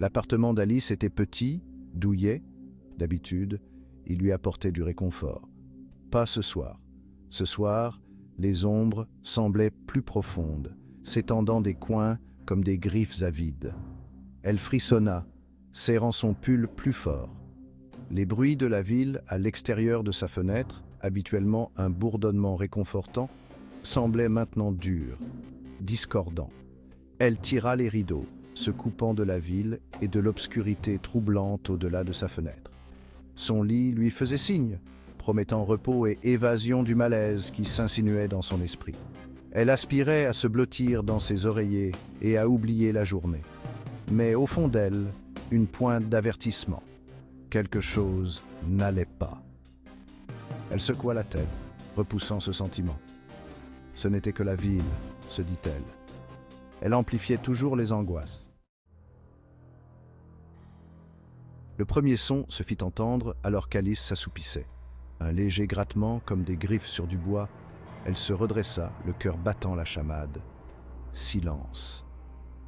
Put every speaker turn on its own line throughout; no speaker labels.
L'appartement d'Alice était petit, douillet. D'habitude, il lui apportait du réconfort. Pas ce soir. Ce soir, les ombres semblaient plus profondes, s'étendant des coins comme des griffes avides. Elle frissonna, serrant son pull plus fort. Les bruits de la ville à l'extérieur de sa fenêtre, habituellement un bourdonnement réconfortant, semblaient maintenant durs, discordants. Elle tira les rideaux, se coupant de la ville et de l'obscurité troublante au-delà de sa fenêtre. Son lit lui faisait signe, promettant repos et évasion du malaise qui s'insinuait dans son esprit. Elle aspirait à se blottir dans ses oreillers et à oublier la journée. Mais au fond d'elle, une pointe d'avertissement. Quelque chose n'allait pas. Elle secoua la tête, repoussant ce sentiment. Ce n'était que la ville, se dit-elle. Elle amplifiait toujours les angoisses. Le premier son se fit entendre alors qu'Alice s'assoupissait. Un léger grattement comme des griffes sur du bois. Elle se redressa, le cœur battant la chamade. Silence.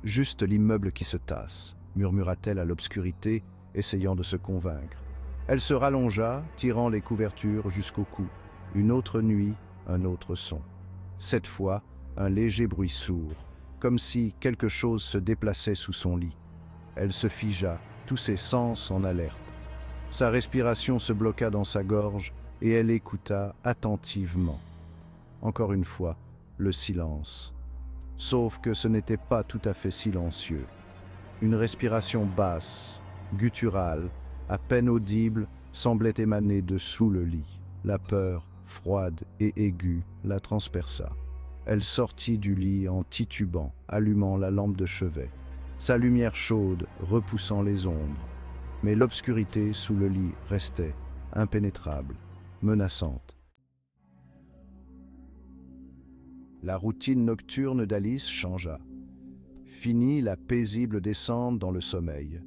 Juste l'immeuble qui se tasse, murmura-t-elle à l'obscurité, essayant de se convaincre. Elle se rallongea, tirant les couvertures jusqu'au cou. Une autre nuit, un autre son. Cette fois, un léger bruit sourd, comme si quelque chose se déplaçait sous son lit. Elle se figea, tous ses sens en alerte. Sa respiration se bloqua dans sa gorge et elle écouta attentivement. Encore une fois, le silence. Sauf que ce n'était pas tout à fait silencieux. Une respiration basse, gutturale, à peine audible, semblait émaner de sous le lit. La peur, froide et aiguë, la transperça. Elle sortit du lit en titubant, allumant la lampe de chevet. Sa lumière chaude repoussant les ombres. Mais l'obscurité sous le lit restait, impénétrable, menaçante. La routine nocturne d'Alice changea. Fini la paisible descente dans le sommeil.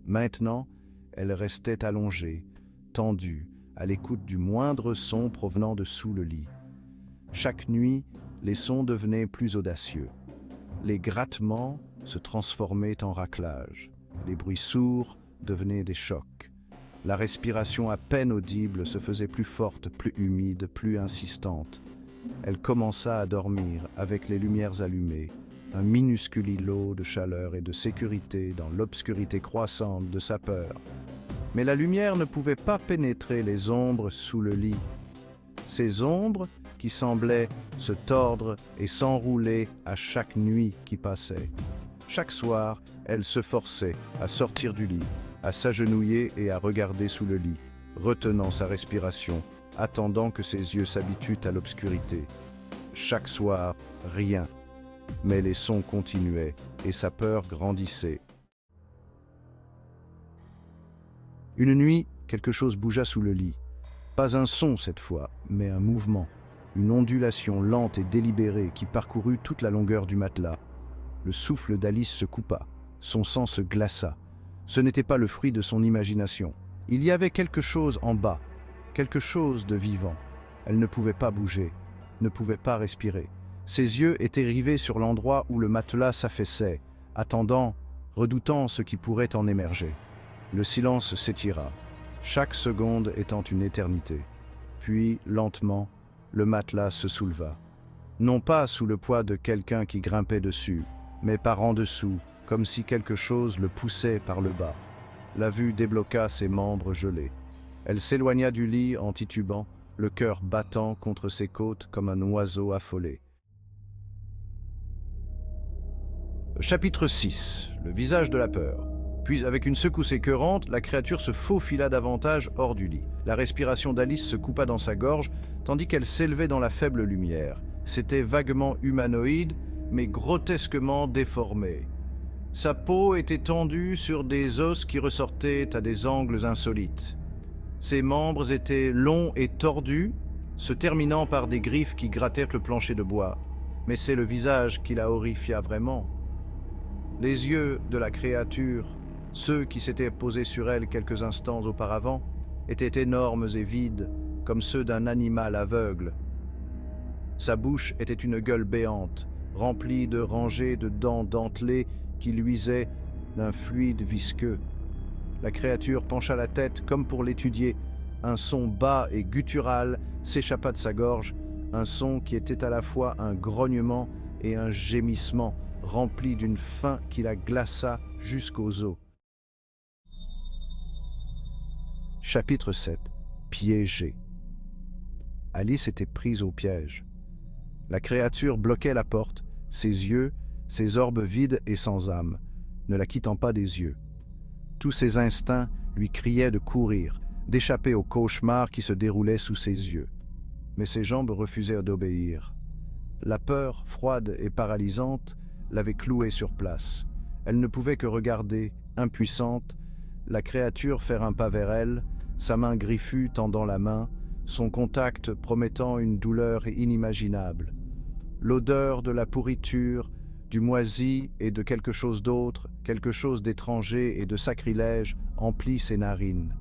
Maintenant, elle restait allongée, tendue, à l'écoute du moindre son provenant de sous le lit. Chaque nuit, les sons devenaient plus audacieux. Les grattements se transformaient en raclages. Les bruits sourds devenaient des chocs. La respiration à peine audible se faisait plus forte, plus humide, plus insistante. Elle commença à dormir avec les lumières allumées, un minuscule îlot de chaleur et de sécurité dans l'obscurité croissante de sa peur. Mais la lumière ne pouvait pas pénétrer les ombres sous le lit. Ces ombres qui semblaient se tordre et s'enrouler à chaque nuit qui passait. Chaque soir, elle se forçait à sortir du lit, à s'agenouiller et à regarder sous le lit, retenant sa respiration, attendant que ses yeux s'habituent à l'obscurité. Chaque soir, rien. Mais les sons continuaient et sa peur grandissait. Une nuit, quelque chose bougea sous le lit. Pas un son cette fois, mais un mouvement. Une ondulation lente et délibérée qui parcourut toute la longueur du matelas. Le souffle d'Alice se coupa. Son sang se glaça. Ce n'était pas le fruit de son imagination. Il y avait quelque chose en bas, quelque chose de vivant. Elle ne pouvait pas bouger, ne pouvait pas respirer. Ses yeux étaient rivés sur l'endroit où le matelas s'affaissait, attendant, redoutant ce qui pourrait en émerger. Le silence s'étira, chaque seconde étant une éternité. Puis, lentement, le matelas se souleva. Non pas sous le poids de quelqu'un qui grimpait dessus, mais par en dessous, comme si quelque chose le poussait par le bas. La vue débloqua ses membres gelés. Elle s'éloigna du lit en titubant, le cœur battant contre ses côtes comme un oiseau affolé. Chapitre 6. Le visage de la peur. Puis, avec une secousse écœurante, la créature se faufila davantage hors du lit. La respiration d'Alice se coupa dans sa gorge, tandis qu'elle s'élevait dans la faible lumière. C'était vaguement humanoïde, mais grotesquement déformé. Sa peau était tendue sur des os qui ressortaient à des angles insolites. Ses membres étaient longs et tordus, se terminant par des griffes qui grattèrent le plancher de bois. Mais c'est le visage qui la horrifia vraiment. Les yeux de la créature, ceux qui s'étaient posés sur elle quelques instants auparavant, étaient énormes et vides, comme ceux d'un animal aveugle. Sa bouche était une gueule béante, remplie de rangées de dents dentelées qui luisaient d'un fluide visqueux. La créature pencha la tête comme pour l'étudier. Un son bas et guttural s'échappa de sa gorge, un son qui était à la fois un grognement et un gémissement, rempli d'une faim qui la glaça jusqu'aux os. Chapitre 7. Piégée. Alice était prise au piège. La créature bloquait la porte, ses yeux, ses orbes vides et sans âme, ne la quittant pas des yeux. Tous ses instincts lui criaient de courir, d'échapper au cauchemar qui se déroulait sous ses yeux. Mais ses jambes refusèrent d'obéir. La peur, froide et paralysante, l'avait clouée sur place. Elle ne pouvait que regarder, impuissante, la créature faire un pas vers elle, sa main griffue tendant la main, son contact promettant une douleur inimaginable. L'odeur de la pourriture, du moisi et de quelque chose d'autre, quelque chose d'étranger et de sacrilège, emplit ses narines.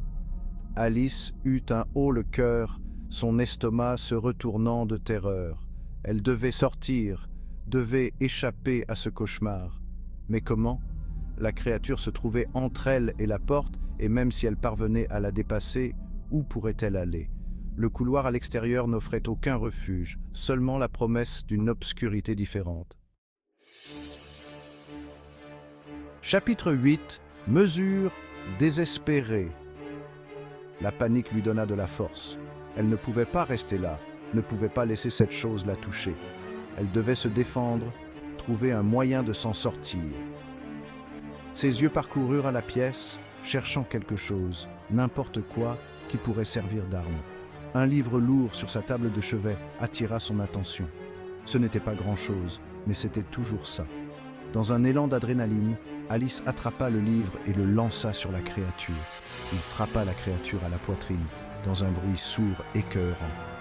Alice eut un haut le cœur, son estomac se retournant de terreur. Elle devait sortir, devait échapper à ce cauchemar. Mais comment ? La créature se trouvait entre elle et la porte, et même si elle parvenait à la dépasser, où pourrait-elle aller ? Le couloir à l'extérieur n'offrait aucun refuge, seulement la promesse d'une obscurité différente. Chapitre 8. Mesure désespérée. La panique lui donna de la force. Elle ne pouvait pas rester là, ne pouvait pas laisser cette chose la toucher. Elle devait se défendre, trouver un moyen de s'en sortir. Ses yeux parcoururent à la pièce, cherchant quelque chose, n'importe quoi, qui pourrait servir d'arme. Un livre lourd sur sa table de chevet attira son attention. Ce n'était pas grand-chose, mais c'était toujours ça. Dans un élan d'adrénaline, Alice attrapa le livre et le lança sur la créature. Il frappa la créature à la poitrine, dans un bruit sourd écœurant.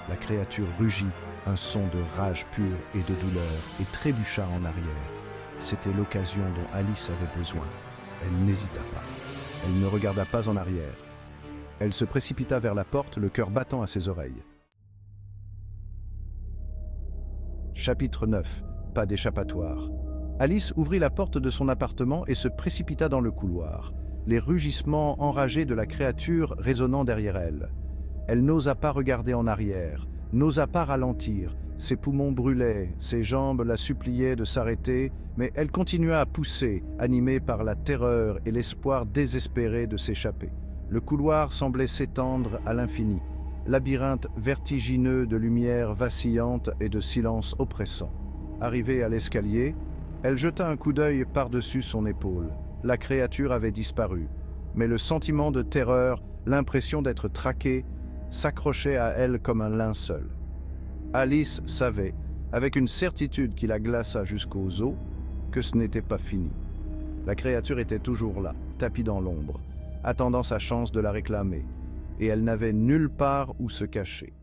La créature rugit, un son de rage pure et de douleur, et trébucha en arrière. C'était l'occasion dont Alice avait besoin. Elle n'hésita pas. Elle ne regarda pas en arrière. Elle se précipita vers la porte, le cœur battant à ses oreilles. Chapitre 9. Pas d'échappatoire. Alice ouvrit la porte de son appartement et se précipita dans le couloir, les rugissements enragés de la créature résonnant derrière elle. Elle n'osa pas regarder en arrière, n'osa pas ralentir. Ses poumons brûlaient, ses jambes la suppliaient de s'arrêter, mais elle continua à pousser, animée par la terreur et l'espoir désespéré de s'échapper. Le couloir semblait s'étendre à l'infini, labyrinthe vertigineux de lumière vacillante et de silence oppressant. Arrivée à l'escalier, elle jeta un coup d'œil par-dessus son épaule. La créature avait disparu, mais le sentiment de terreur, l'impression d'être traquée, s'accrochait à elle comme un linceul. Alice savait, avec une certitude qui la glaça jusqu'aux os, que ce n'était pas fini. La créature était toujours là, tapie dans l'ombre, attendant sa chance de la réclamer, et elle n'avait nulle part où se cacher.